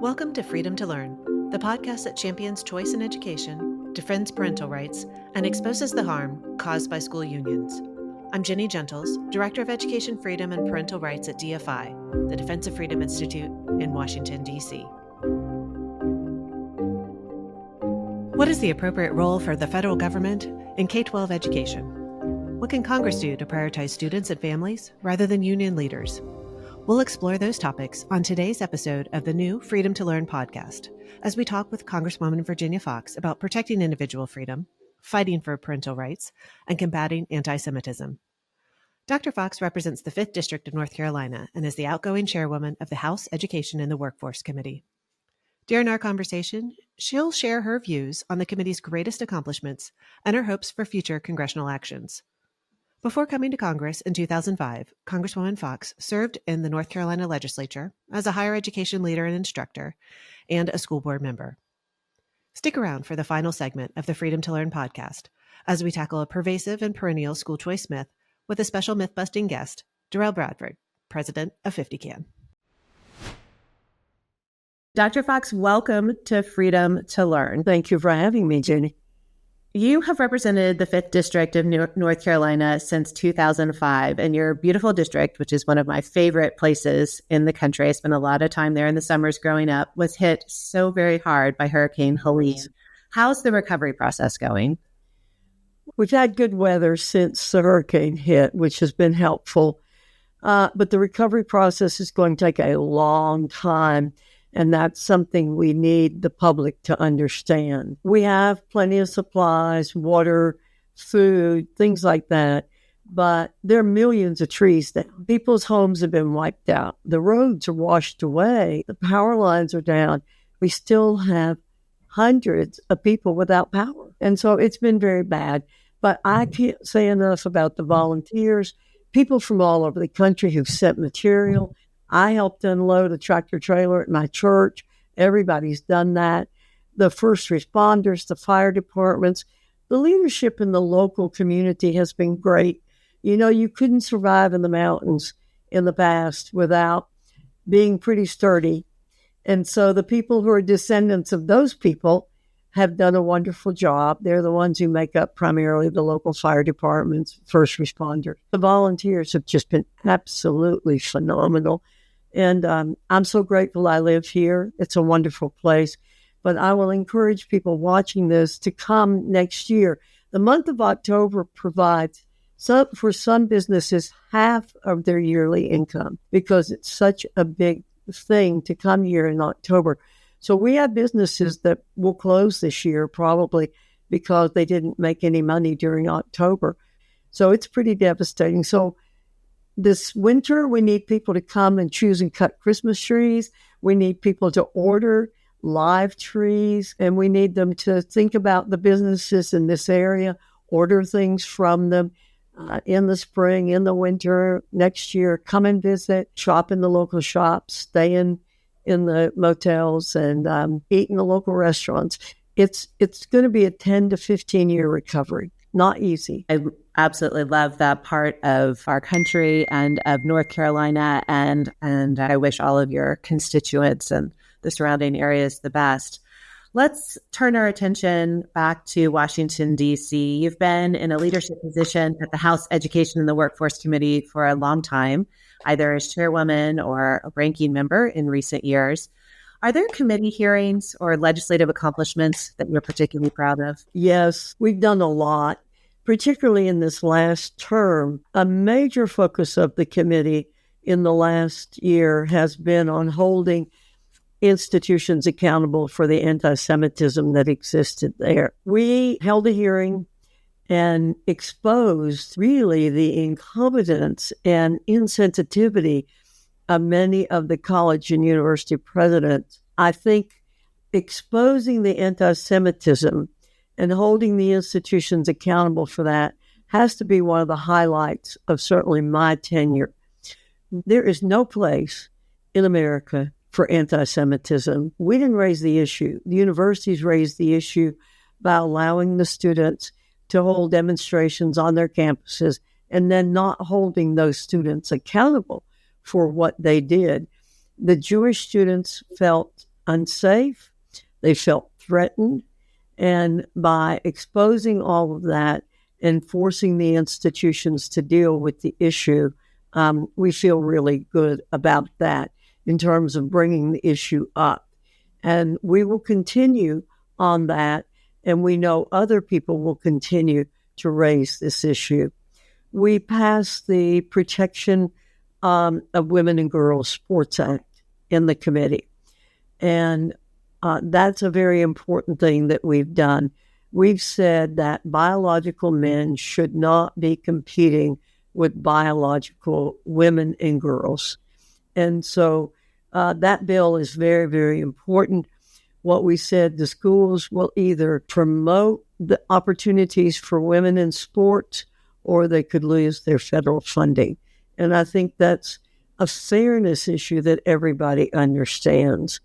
Welcome to Freedom to Learn, the podcast that champions choice in education, defends parental rights, and exposes the harm caused by school unions. I'm Ginny Gentles, Director of Education Freedom and Parental Rights at DFI, the Defense of Freedom Institute in Washington, D.C. What is the appropriate role for the federal government in K-12 education? What can Congress do to prioritize students and families rather than union leaders? We'll explore those topics on today's episode of the new Freedom to Learn podcast, as we talk with Congresswoman Virginia Foxx about protecting individual freedom, fighting for parental rights, and combating anti-Semitism. Dr. Foxx represents the 5th District of North Carolina and is the outgoing chairwoman of the House Education and the Workforce Committee. During our conversation, she'll share her views on the committee's greatest accomplishments and her hopes for future congressional actions. Before coming to Congress in 2005, Congresswoman Foxx served in the North Carolina legislature as a higher education leader and instructor and a school board member. Stick around for the final segment of the Freedom to Learn podcast as we tackle a pervasive and perennial school choice myth with a special myth-busting guest, Darrell Bradford, president of 50CAN. Dr. Foxx, welcome to Freedom to Learn. Thank you for having me, Jenny. You have represented the 5th District of North Carolina since 2005, and your beautiful district, which is one of my favorite places in the country, I spent a lot of time there in the summers growing up, was hit so very hard by Hurricane Helene. How's the recovery process going? We've had good weather since the hurricane hit, which has been helpful, but the recovery process is going to take a long time. And that's something we need the public to understand. We have plenty of supplies, water, food, things like that. But there are millions of trees down. People's homes have been wiped out. The roads are washed away. The power lines are down. We still have hundreds of people without power. And so it's been very bad. But I can't say enough about the volunteers, people from all over the country who've sent material. I helped unload a tractor trailer at my church. Everybody's done that. The first responders, the fire departments, the leadership in the local community has been great. You know, you couldn't survive in the mountains in the past without being pretty sturdy. And so the people who are descendants of those people have done a wonderful job. They're the ones who make up primarily the local fire departments, first responders. The volunteers have just been absolutely phenomenal. And I'm so grateful I live here. It's a wonderful place. But I will encourage people watching this to come next year. The month of October provides, for some businesses, half of their yearly income because it's such a big thing to come here in October. So we have businesses that will close this year probably because they didn't make any money during October. So it's pretty devastating. So this winter, we need people to come and choose and cut Christmas trees. We need people to order live trees, and we need them to think about the businesses in this area, order things from them in the spring, in the winter, next year. Come and visit, shop in the local shops, stay in the motels, and eat in the local restaurants. It's going to be a 10 to 15 year recovery. Not easy. I absolutely love that part of our country and of North Carolina, and I wish all of your constituents and the surrounding areas the best. Let's turn our attention back to Washington, D.C. You've been in a leadership position at the House Education and the Workforce Committee for a long time, either as chairwoman or a ranking member in recent years. Are there committee hearings or legislative accomplishments that you're particularly proud of? Yes, we've done a lot, particularly in this last term. A major focus of the committee in the last year has been on holding institutions accountable for the anti-Semitism that existed there. We held a hearing and exposed really the incompetence and insensitivity of many of the college and university presidents. I think exposing the anti-Semitism and holding the institutions accountable for that has to be one of the highlights of certainly my tenure. There is no place in America for anti-Semitism. We didn't raise the issue. The universities raised the issue by allowing the students to hold demonstrations on their campuses and then not holding those students accountable for what they did. The Jewish students felt unsafe, they felt threatened. And by exposing all of that and forcing the institutions to deal with the issue, we feel really good about that in terms of bringing the issue up. And we will continue on that, and we know other people will continue to raise this issue. We passed the Protection of Women and Girls Sports Act in the committee, and that's a very important thing that we've done. We've said that biological men should not be competing with biological women and girls. And so that bill is very, very important. What we said, the schools will either promote the opportunities for women in sports or they could lose their federal funding. And I think that's a fairness issue that everybody understands.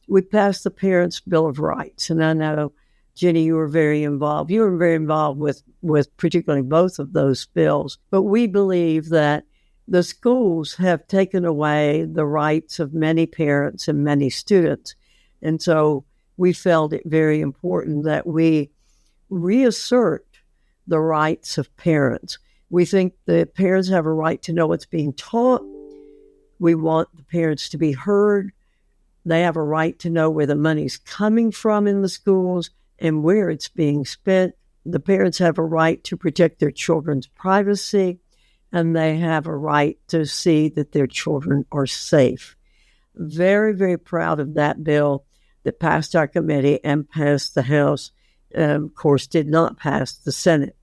We passed the Parents' Bill of Rights, and I know, Ginny, you were very involved. You were very involved with particularly both of those bills. But we believe that the schools have taken away the rights of many parents and many students. And so we felt it very important that we reassert the rights of parents. We think the parents have a right to know what's being taught. We want the parents to be heard. They have a right to know where the money's coming from in the schools and where it's being spent. The parents have a right to protect their children's privacy, and they have a right to see that their children are safe. Very, very proud of that bill that passed our committee and passed the House. Of course, did not pass the Senate.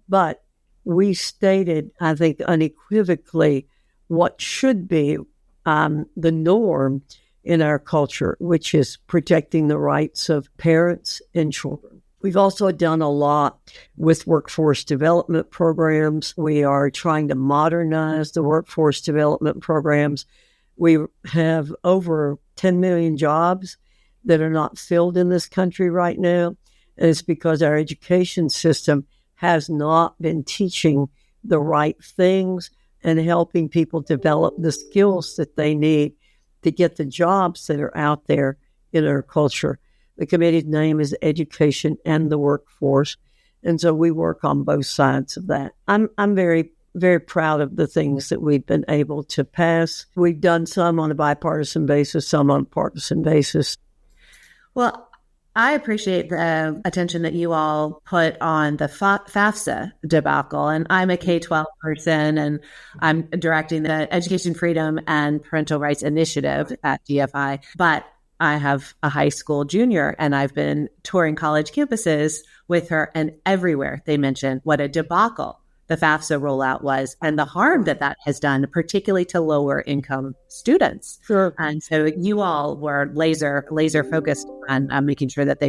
But we stated, I think, unequivocally what should be the norm in our culture, which is protecting the rights of parents and children. We've also done a lot with workforce development programs. We are trying to modernize the workforce development programs. We have over 10 million jobs that are not filled in this country right now. And it's because our education system has not been teaching the right things and helping people develop the skills that they need to get the jobs that are out there in our culture. The committee's name is Education and the Workforce. And so we work on both sides of that. I'm very, very proud of the things that we've been able to pass. We've done some on a bipartisan basis, some on a partisan basis. Well, I appreciate the attention that you all put on the FAFSA debacle. And I'm a K-12 person, and I'm directing the Education Freedom and Parental Rights Initiative at GFI. But I have a high school junior, and I've been touring college campuses with her, and everywhere they mention what a debacle the FAFSA rollout was and the harm that that has done, particularly to lower income students. Sure. And so you all were laser focused on making sure that the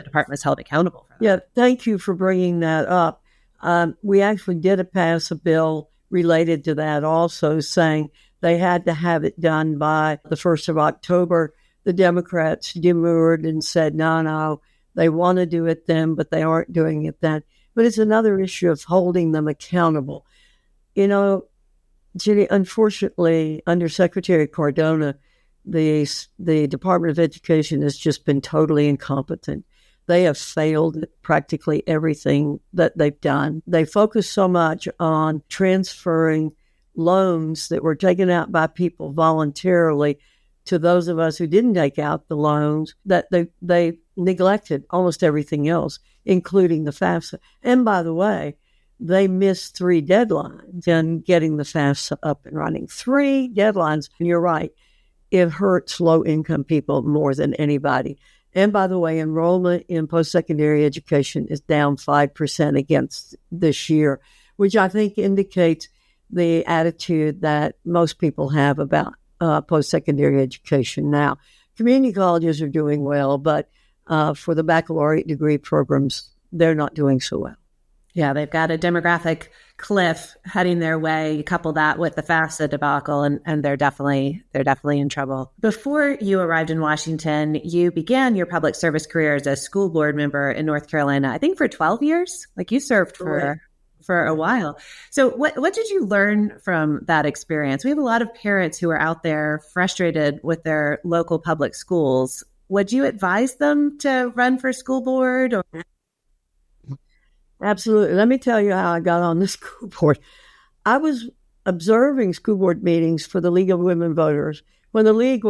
department was held accountable for that. Yeah, thank you for bringing that up. We actually did pass a bill related to that also, saying they had to have it done by the 1st of October. The Democrats demurred and said, no, they want to do it then, but they aren't doing it then. But it's another issue of holding them accountable. You know, Ginny, unfortunately, under Secretary Cardona, the Department of Education has just been totally incompetent. They have failed at practically everything that they've done. They focus so much on transferring loans that were taken out by people voluntarily to those of us who didn't take out the loans, that they neglected almost everything else, including the FAFSA. And by the way, they missed 3 deadlines in getting the FAFSA up and running. 3 deadlines. And you're right, it hurts low-income people more than anybody. And by the way, enrollment in post-secondary education is down 5% against this year, which I think indicates the attitude that most people have about post-secondary education now. Community colleges are doing well, but for the baccalaureate degree programs, they're not doing so well. Yeah, they've got a demographic cliff heading their way. You couple that with the FAFSA debacle, and they're definitely in trouble. Before you arrived in Washington, you began your public service career as a school board member in North Carolina, I think for 12 years. Like you served for a while. So what did you learn from that experience? We have a lot of parents who are out there frustrated with their local public schools. would you advise them to run for school board? Or? Absolutely. Let me tell you how I got on the school board. I was observing school board meetings for the League of Women Voters when the League,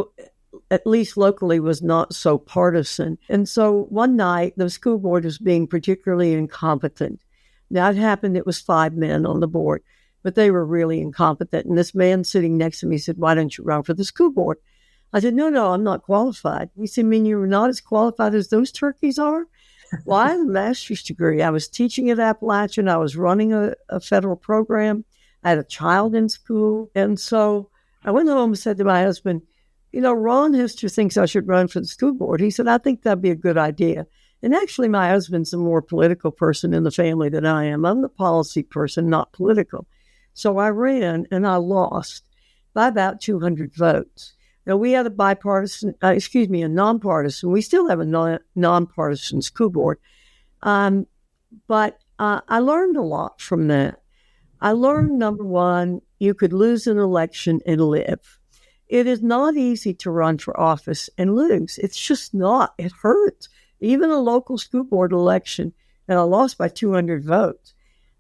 at least locally, was not so partisan. And so one night, the school board was being particularly incompetent. Now, it happened, it was 5 men on the board, but they were really incompetent. And this man sitting next to me said, "Why don't you run for the school board?" I said, no, I'm not qualified. He said, "Mean you're not as qualified as those turkeys are?" Well, I have a master's degree. I was teaching at Appalachian. I was running a federal program. I had a child in school. And so I went home and said to my husband, Ron Hester thinks I should run for the school board. He said, "I think that'd be a good idea." And actually, my husband's a more political person in the family than I am. I'm the policy person, not political. So I ran and I lost by about 200 votes. Now, we had a nonpartisan. We still have a nonpartisan school board. But I learned a lot from that. I learned, number one, you could lose an election and live. It is not easy to run for office and lose. It's just not. It hurts. Even a local school board election, and I lost by 200 votes.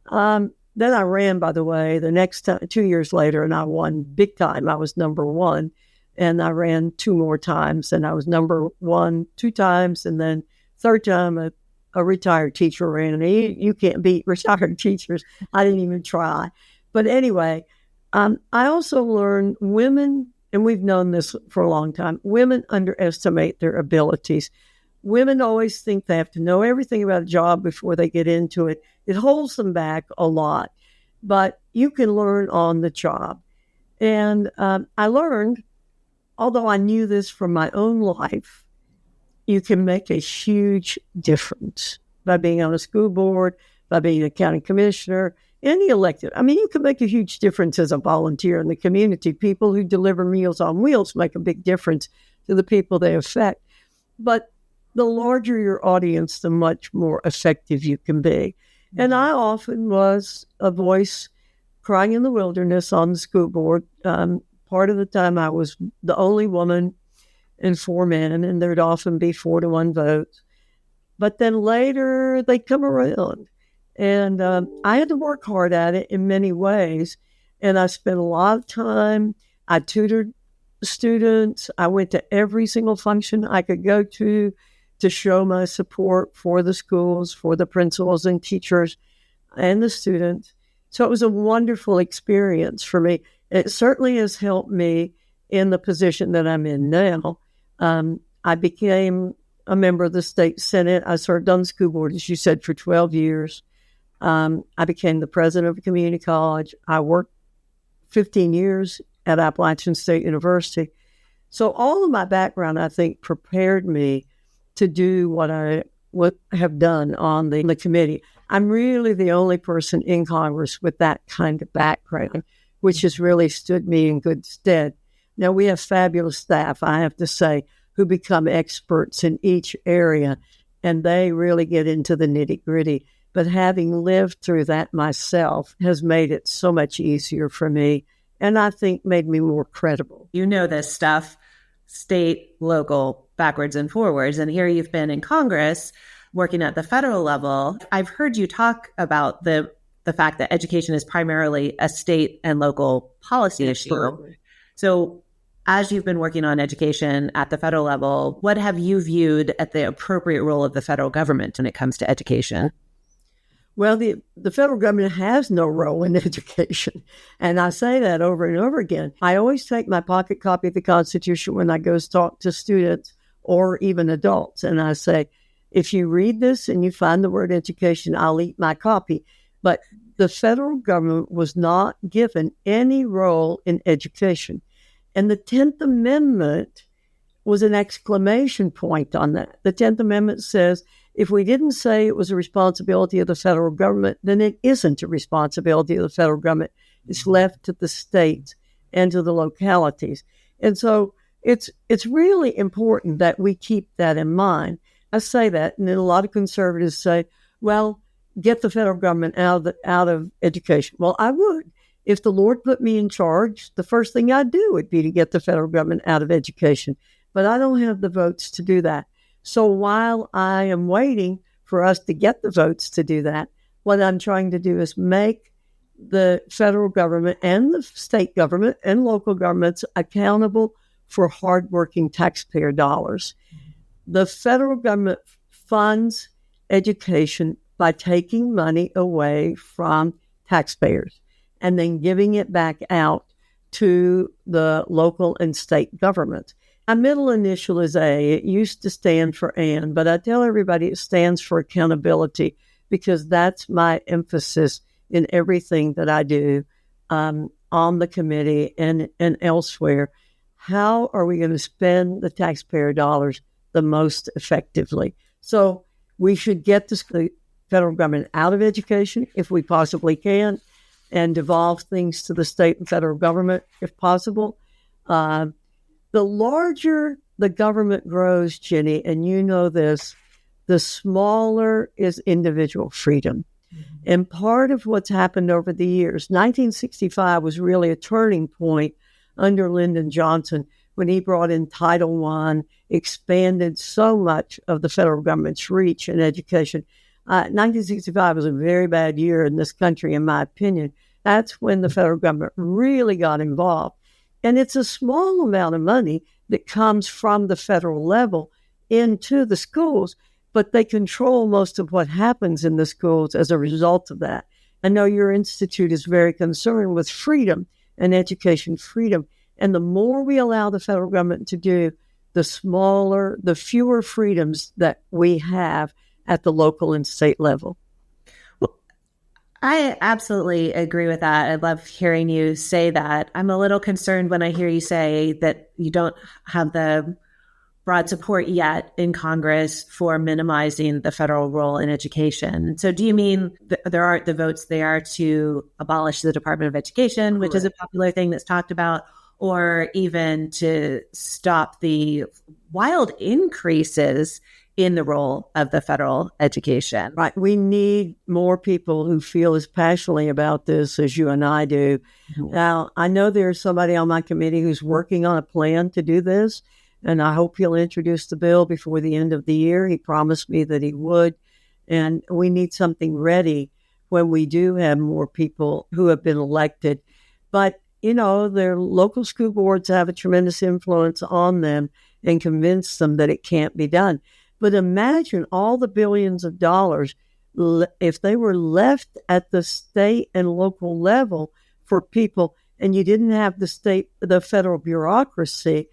Then I ran, by the way, the next time, 2 years later, and I won big time. I was number one. And I ran 2 more times, and I was number 1 2 times, and then third time a retired teacher ran. And you can't beat retired teachers. I didn't even try. But anyway, I also learned women, and we've known this for a long time, women underestimate their abilities. Women always think they have to know everything about a job before they get into it. It holds them back a lot. But you can learn on the job. And I learned, although I knew this from my own life, you can make a huge difference by being on a school board, by being a county commissioner, any elected. I mean, you can make a huge difference as a volunteer in the community. People who deliver Meals on Wheels make a big difference to the people they affect. But the larger your audience, the much more effective you can be. And I often was a voice crying in the wilderness on the school board. Part of the time I was the only woman and 4 men, and there'd often be 4-1 votes. But then later they'd come around. And I had to work hard at it in many ways. And I spent a lot of time. I tutored students. I went to every single function I could go to show my support for the schools, for the principals and teachers and the students. So it was a wonderful experience for me. It certainly has helped me in the position that I'm in now. I became a member of the state Senate. I served on the school board, as you said, for 12 years. I became the president of a community college. I worked 15 years at Appalachian State University. So all of my background, I think, prepared me to do what I have done on the committee. I'm really the only person in Congress with that kind of background, which has really stood me in good stead. Now, we have fabulous staff, I have to say, who become experts in each area, and they really get into the nitty-gritty. But having lived through that myself has made it so much easier for me, and I think made me more credible. You know this stuff, state, local, backwards and forwards, and here you've been in Congress working at the federal level. I've heard you talk about the fact that education is primarily a state and local policy issue. So as you've been working on education at the federal level, what have you viewed as the appropriate role of the federal government when it comes to education? Well, the federal government has no role in education. And I say that over and over again. I always take my pocket copy of the Constitution when I go talk to students or even adults. And I say, if you read this and you find the word education, I'll eat my copy. But the federal government was not given any role in education. And the 10th Amendment was an exclamation point on that. The 10th Amendment says, if we didn't say it was a responsibility of the federal government, then it isn't a responsibility of the federal government. It's left to the states and to the localities. And so it's really important that we keep that in mind. I say that, and then a lot of conservatives say, well, get the federal government out of education. Well, I would. If the Lord put me in charge, the first thing I'd do would be to get the federal government out of education. but I don't have the votes to do that. So while I am waiting for us to get the votes to do that, what I'm trying to do is make the federal government and the state government and local governments accountable for hardworking taxpayer dollars. The federal government funds education by taking money away from taxpayers and then giving it back out to the local and state governments. My middle initial is A. It used to stand for Ann, but I tell everybody it stands for accountability because that's my emphasis in everything that I do on the committee and elsewhere. How are we going to spend the taxpayer dollars the most effectively? So we should get the federal government out of education if we possibly can and devolve things to the state and federal government if possible. The larger the government grows, Ginny, and you know this, the smaller is individual freedom. Mm-hmm. And part of what's happened over the years, 1965 was really a turning point under Lyndon Johnson when he brought in Title I, expanded so much of the federal government's reach in education. 1965 was a very bad year in this country, in my opinion. That's when the federal government really got involved. And it's a small amount of money that comes from the federal level into the schools, but they control most of what happens in the schools as a result of that. I know your institute is very concerned with freedom and education freedom. And the more we allow the federal government to do, the fewer freedoms that we have at the local and state level. I absolutely agree with that. I love hearing you say that. I'm a little concerned when I hear you say that you don't have the broad support yet in Congress for minimizing the federal role in education. So do you mean there aren't the votes there to abolish the Department of Education, which is a popular thing that's talked about, or even to stop the wild increases in the role of the federal education? Right. We need more people who feel as passionately about this as you and I do. Mm-hmm. Now, I know there's somebody on my committee who's working on a plan to do this, and I hope he'll introduce the bill before the end of the year. He promised me that he would, and we need something ready when we do have more people who have been elected. But, you know, their local school boards have a tremendous influence on them and convince them that it can't be done. But imagine all the billions of dollars if they were left at the state and local level for people, and you didn't have the federal bureaucracy.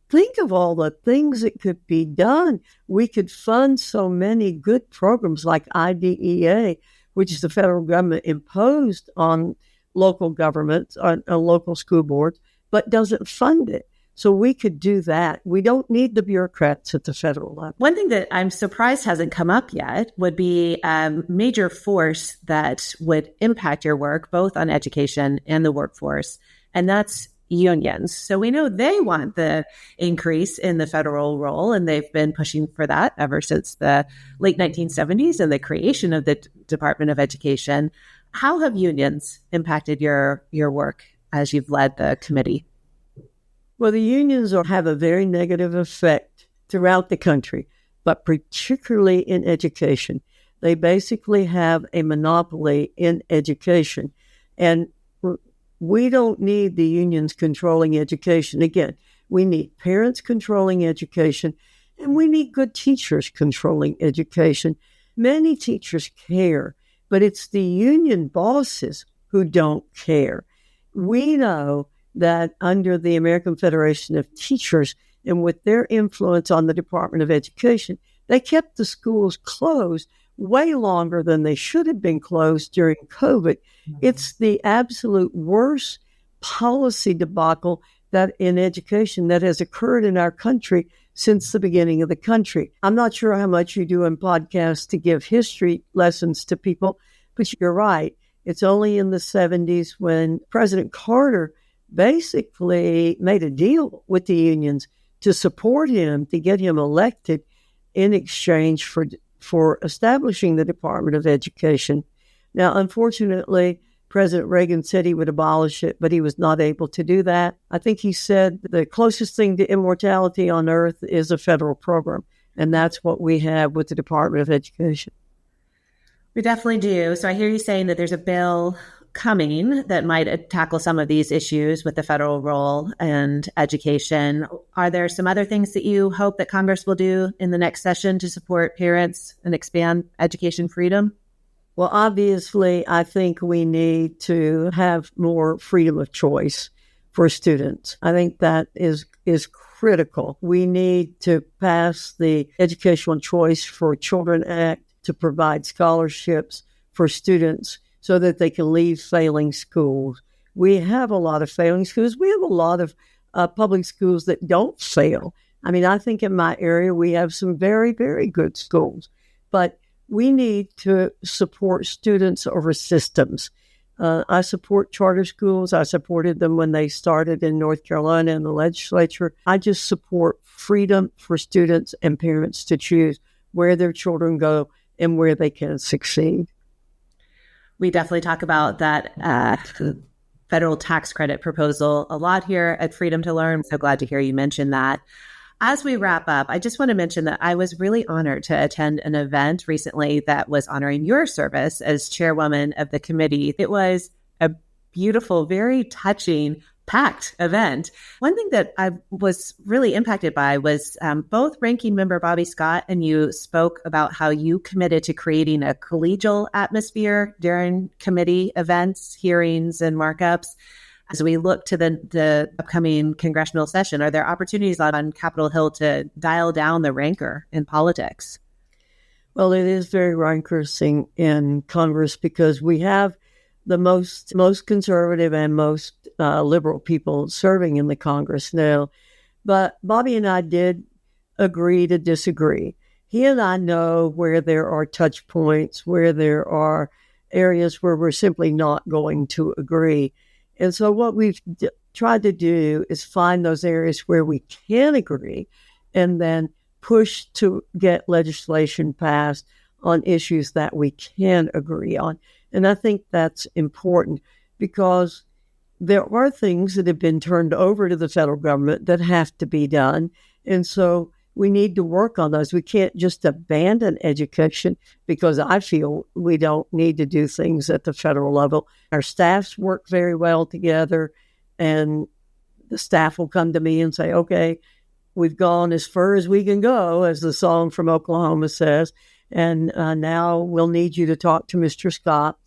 Think of all the things that could be done. We could fund so many good programs like IDEA, which is the federal government imposed on local governments, on local school boards, but doesn't fund it. So we could do that. We don't need the bureaucrats at the federal level. One thing that I'm surprised hasn't come up yet would be a major force that would impact your work, both on education and the workforce, and that's unions. So we know they want the increase in the federal role, and they've been pushing for that ever since the late 1970s and the creation of the Department of Education. How have unions impacted your work as you've led the committee? Well, the unions have a very negative effect throughout the country, but particularly in education. They basically have a monopoly in education, and we don't need the unions controlling education. Again, we need parents controlling education, and we need good teachers controlling education. Many teachers care, but it's the union bosses who don't care. We know that under the American Federation of Teachers and with their influence on the Department of Education, they kept the schools closed way longer than they should have been closed during COVID. Mm-hmm. It's the absolute worst policy debacle that in education that has occurred in our country since the beginning of the country. I'm not sure how much you do in podcasts to give history lessons to people, but you're right. It's only in the 70s when President Carter basically made a deal with the unions to support him, to get him elected in exchange for establishing the Department of Education. Now, unfortunately, President Reagan said he would abolish it, but he was not able to do that. I think he said the closest thing to immortality on earth is a federal program, and that's what we have with the Department of Education. We definitely do. So I hear you saying that there's a bill coming that might tackle some of these issues with the federal role and education. Are there some other things that you hope that Congress will do in the next session to support parents and expand education freedom? Well, obviously, I think we need to have more freedom of choice for students. I think that is critical. We need to pass the Educational Choice for Children Act to provide scholarships for students so that they can leave failing schools. We have a lot of failing schools. We have a lot of public schools that don't fail. I mean, I think in my area, we have some very, very good schools, but we need to support students over systems. I support charter schools. I supported them when they started in North Carolina in the legislature. I just support freedom for students and parents to choose where their children go and where they can succeed. We definitely talk about that federal tax credit proposal a lot here at Freedom to Learn. I'm so glad to hear you mention that. As we wrap up, I just want to mention that I was really honored to attend an event recently that was honoring your service as chairwoman of the committee. It was a beautiful, very touching, packed event. One thing that I was really impacted by was both Ranking Member Bobby Scott and you spoke about how you committed to creating a collegial atmosphere during committee events, hearings, and markups. As we look to the upcoming congressional session, are there opportunities on Capitol Hill to dial down the rancor in politics? Well, it is very rancorsome in Congress because we have the most conservative and most liberal people serving in the Congress now. But Bobby and I did agree to disagree. He and I know where there are touch points, where there are areas where we're simply not going to agree. And so what we've tried to do is find those areas where we can agree and then push to get legislation passed on issues that we can agree on. And I think that's important because there are things that have been turned over to the federal government that have to be done. And so we need to work on those. We can't just abandon education because I feel we don't need to do things at the federal level. Our staffs work very well together, and the staff will come to me and say, okay, we've gone as far as we can go, as the song from Oklahoma says, and now we'll need you to talk to Mr. Scott,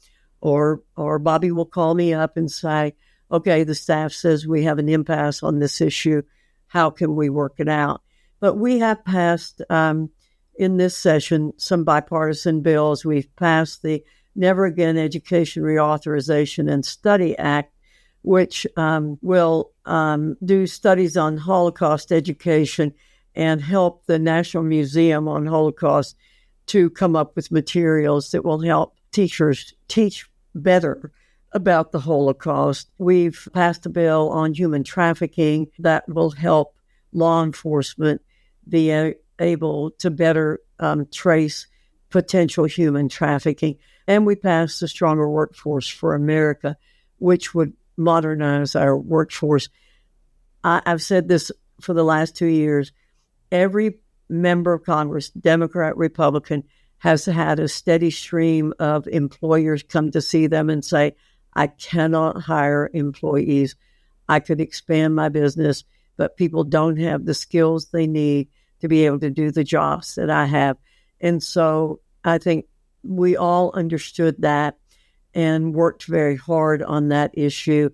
or Bobby will call me up and say, okay, the staff says we have an impasse on this issue. How can we work it out? But we have passed, in this session, some bipartisan bills. We've passed the Never Again Education Reauthorization and Study Act, which will do studies on Holocaust education and help the National Museum on Holocaust to come up with materials that will help teachers teach better about the Holocaust. We've passed a bill on human trafficking that will help law enforcement be able to better trace potential human trafficking. And we passed the Stronger Workforce for America, which would modernize our workforce. I've said this for the last 2 years. Every member of Congress, Democrat, Republican, has had a steady stream of employers come to see them and say, I cannot hire employees. I could expand my business, but people don't have the skills they need to be able to do the jobs that I have. And so I think we all understood that and worked very hard on that issue.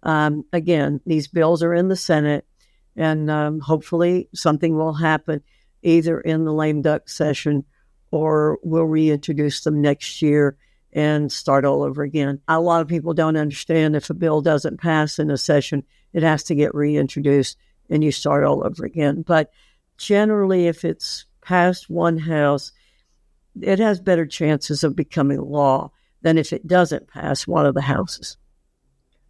Again, these bills are in the Senate, and hopefully something will happen either in the lame duck session or we'll reintroduce them next year and start all over again. A lot of people don't understand if a bill doesn't pass in a session, it has to get reintroduced and you start all over again. But generally, if it's passed one house, it has better chances of becoming law than if it doesn't pass one of the houses.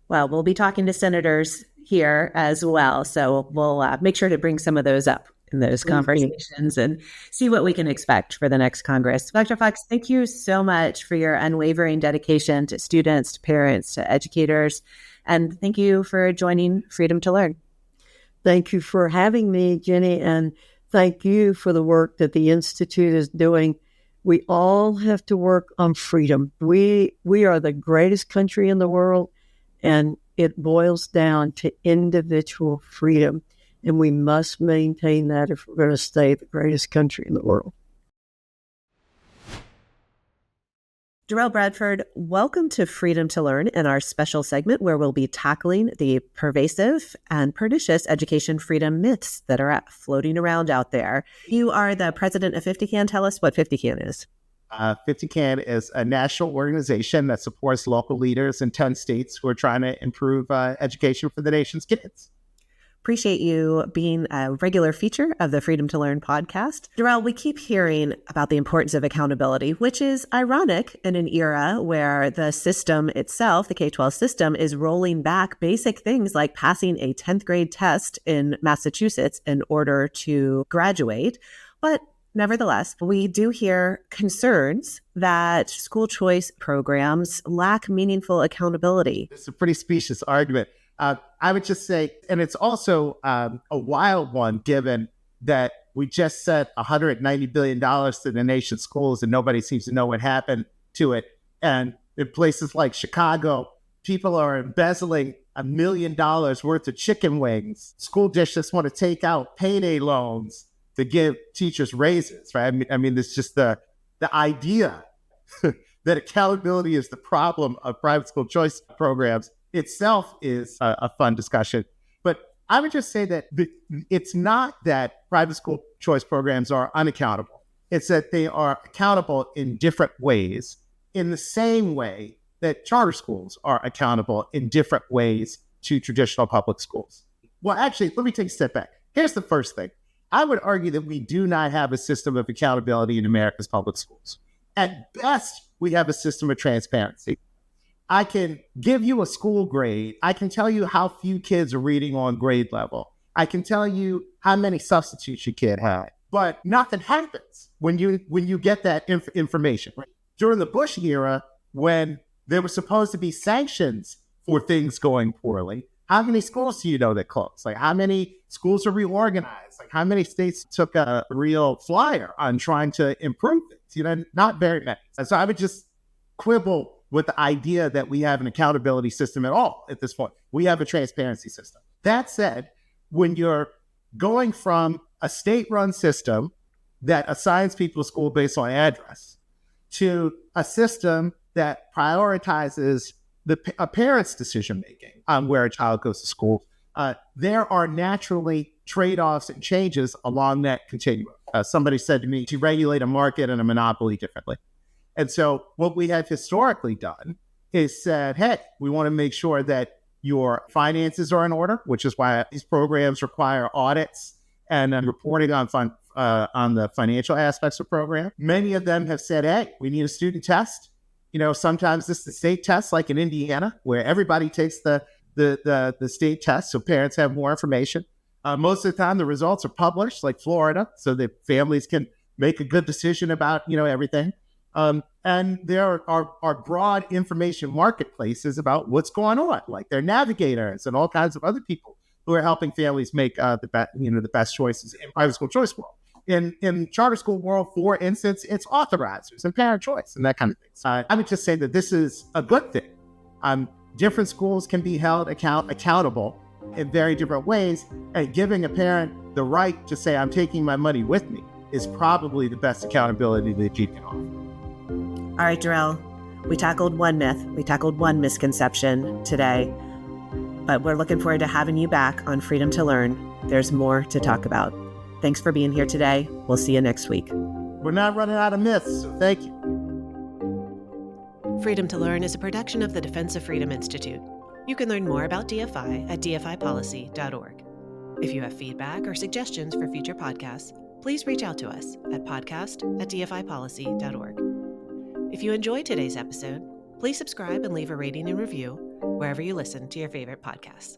Well, we'll be talking to senators here as well, so we'll make sure to bring some of those up in those conversations and see what we can expect for the next Congress. Dr. Foxx, thank you so much for your unwavering dedication to students, to parents, to educators, and thank you for joining Freedom to Learn. Thank you for having me, Ginny, and thank you for the work that the Institute is doing. We all have to work on freedom. We are the greatest country in the world, and it boils down to individual freedom. And we must maintain that if we're going to stay the greatest country in the world. Darrell Bradford, welcome to Freedom to Learn and our special segment where we'll be tackling the pervasive and pernicious education freedom myths that are floating around out there. You are the president of 50CAN. Tell us what 50CAN is. 50CAN is a national organization that supports local leaders in 10 states who are trying to improve education for the nation's kids. Appreciate you being a regular feature of the Freedom to Learn podcast. Darrell, we keep hearing about the importance of accountability, which is ironic in an era where the system itself, the K-12 system, is rolling back basic things like passing a 10th grade test in Massachusetts in order to graduate. But nevertheless, we do hear concerns that school choice programs lack meaningful accountability. It's a pretty specious argument. I would just say, and it's also a wild one, given that we just sent $190 billion to the nation's schools and nobody seems to know what happened to it. And in places like Chicago, people are embezzling $1 million worth of chicken wings. School districts want to take out payday loans to give teachers raises, right? I mean, it's just the idea that accountability is the problem of private school choice programs itself is a fun discussion. But I would just say that it's not that private school choice programs are unaccountable. It's that they are accountable in different ways, in the same way that charter schools are accountable in different ways to traditional public schools. Well, actually, let me take a step back. Here's the first thing. I would argue that we do not have a system of accountability in America's public schools. At best, we have a system of transparency. I can give you a school grade. I can tell you how few kids are reading on grade level. I can tell you how many substitutes your kid had. But nothing happens when you get that information. Right? During the Bush era, when there were supposed to be sanctions for things going poorly, how many schools do you know that closed? Like, how many schools are reorganized? Like, how many states took a real flyer on trying to improve things? Not very many. And so I would just quibble with the idea that we have an accountability system at all at this point. We have a transparency system. That said, when you're going from a state-run system that assigns people to school based on address to a system that prioritizes a parent's decision-making on where a child goes to school, there are naturally trade-offs and changes along that continuum. Somebody said to me, to regulate a market and a monopoly differently. And so what we have historically done is said, hey, we want to make sure that your finances are in order, which is why these programs require audits and reporting on the financial aspects of the program. Many of them have said, hey, we need a student test. Sometimes this is the state test, like in Indiana, where everybody takes the state test, so parents have more information. Most of the time, the results are published, like Florida, so that families can make a good decision about everything. And there are broad information marketplaces about what's going on, like there are navigators and all kinds of other people who are helping families make the best choices in private school choice world. In charter school world, for instance, it's authorizers and parent choice and that kind of thing. I would just say that this is a good thing. Different schools can be held accountable in very different ways, and giving a parent the right to say, I'm taking my money with me, is probably the best accountability that you can offer. All right, Darrell, we tackled one myth, we tackled one misconception today, but we're looking forward to having you back on Freedom to Learn. There's more to talk about. Thanks for being here today. We'll see you next week. We're not running out of myths, so thank you. Freedom to Learn is a production of the Defense of Freedom Institute. You can learn more about DFI at dfipolicy.org. If you have feedback or suggestions for future podcasts, please reach out to us at podcast@dfipolicy.org. If you enjoyed today's episode, please subscribe and leave a rating and review wherever you listen to your favorite podcasts.